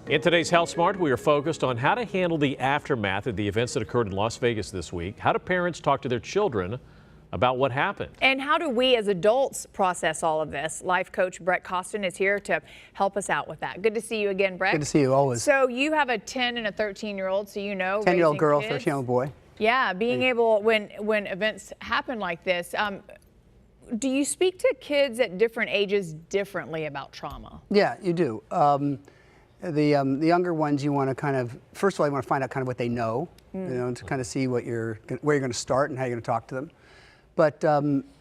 In today's Health Smart, we are focused on how to handle the aftermath of the events that occurred in Las Vegas this week. How do parents talk to their children about what happened? And how do we as adults process all of this? Life coach Brett Costin is here to help us out with that. Good to see you again, Brett. Good to see you, always. So you have a 10 and a 13-year-old, so you know 10-year-old girl, kids. 13-year-old boy. Yeah, being able, when events happen like this, do you speak to kids at different ages differently about trauma? Yeah, you do. The younger ones, you want to kind of, first of all, you want to find out kind of what they know, you know, to kind of see where you're going to start and how you're going to talk to them. But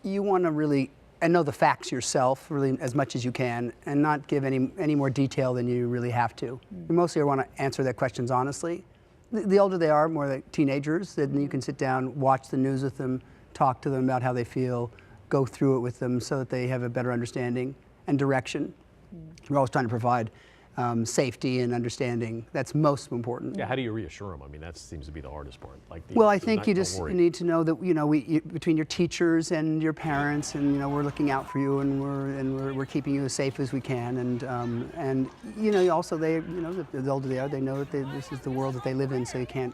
you want to really, and know the facts yourself, really as much as you can, and not give any more detail than you really have to. You mostly want to answer their questions honestly. The older they are, more like teenagers, then you can sit down, watch the news with them, talk to them about how they feel, go through it with them so that they have a better understanding and direction. We're always trying to provide safety and understanding. That's most important. Yeah, how do you reassure them? I mean, that seems to be the hardest part. Well, I think you just need to know that, you know, between your teachers and your parents, and you know, we're looking out for you, and we're keeping you as safe as we can, and you know, also the older they are, they know that this is the world that they live in, so you can't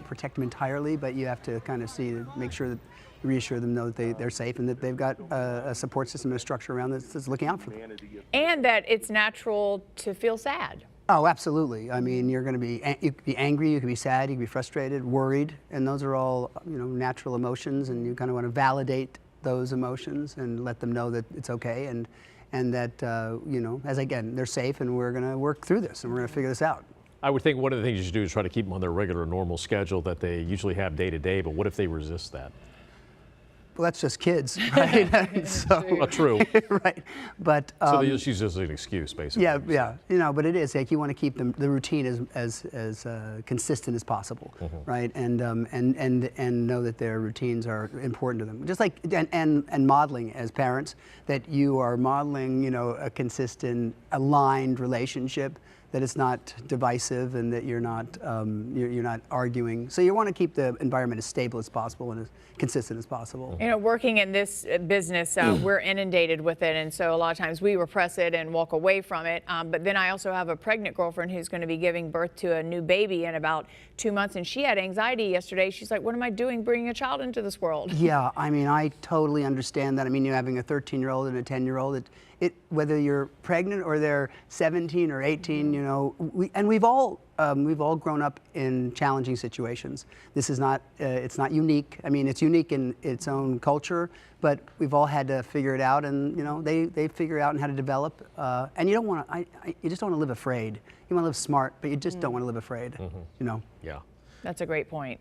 protect them entirely, but you have to kind of make sure that you reassure them, know that they're safe and that they've got a support system and a structure around that's looking out for them. And that it's natural to feel sad. Oh, absolutely. I mean, you could be angry, you could be sad, you could be frustrated, worried, and those are all, you know, natural emotions, and you kind of want to validate those emotions and let them know that it's okay, and that you know, as again, they're safe, and we're going to work through this, and we're going to figure this out. I would think one of the things you should do is try to keep them on their regular, normal schedule that they usually have day to day, but what if they resist that? Well, that's just kids, right? So, true. Right, but so they just use this as an excuse, basically. Yeah, you know, but it is like you want to keep the routine as consistent as possible, right? And know that their routines are important to them. Just like and modeling as parents that you are modeling, you know, a consistent, aligned relationship, that it's not divisive, and that you're not arguing. So you want to keep the environment as stable as possible and as consistent as possible. You know, working in this business, we're inundated with it, and so a lot of times we repress it and walk away from it. But then I also have a pregnant girlfriend who's going to be giving birth to a new baby in about 2 months, and she had anxiety yesterday. She's like, "What am I doing bringing a child into this world?" Yeah, I mean, I totally understand that. I mean, you're having a 13-year-old and a 10-year-old. Whether you're pregnant or they're 17 or 18, you know, we've all grown up in challenging situations. This is not, it's not unique. I mean, it's unique in its own culture, but we've all had to figure it out, and you know, they figure out how to develop. And you don't want to, you just don't want to live afraid. You want to live smart, but you just don't want to live afraid. You know. Yeah. That's a great point.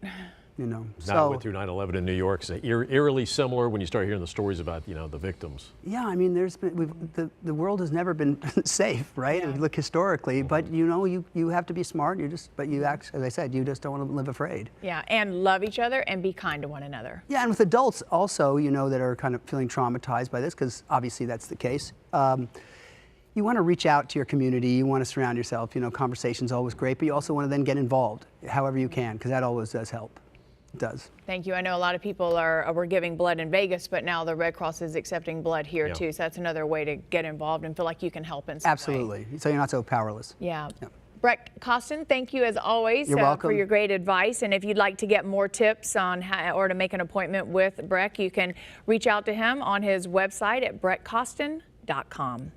You know, now I went through 9/11 in New York. It's eerily similar when you start hearing the stories about, you know, the victims. Yeah, I mean, the world has never been safe, right? Yeah. Look historically, but you know, you have to be smart. But you act, as I said, you just don't want to live afraid. Yeah, and love each other and be kind to one another. Yeah, and with adults also, you know, that are kind of feeling traumatized by this, because obviously that's the case. You want to reach out to your community. You want to surround yourself. You know, conversation's always great, but you also want to then get involved, however you can, because that always does help. It does. Thank you. I know a lot of people were giving blood in Vegas, but now the Red Cross is accepting blood here too. So that's another way to get involved and feel like you can help in some Absolutely. way. So you're not so powerless. Yeah. Brett Costin, thank you as always for your great advice. And if you'd like to get more tips on how, or to make an appointment with Brett, you can reach out to him on his website at brettcostin.com.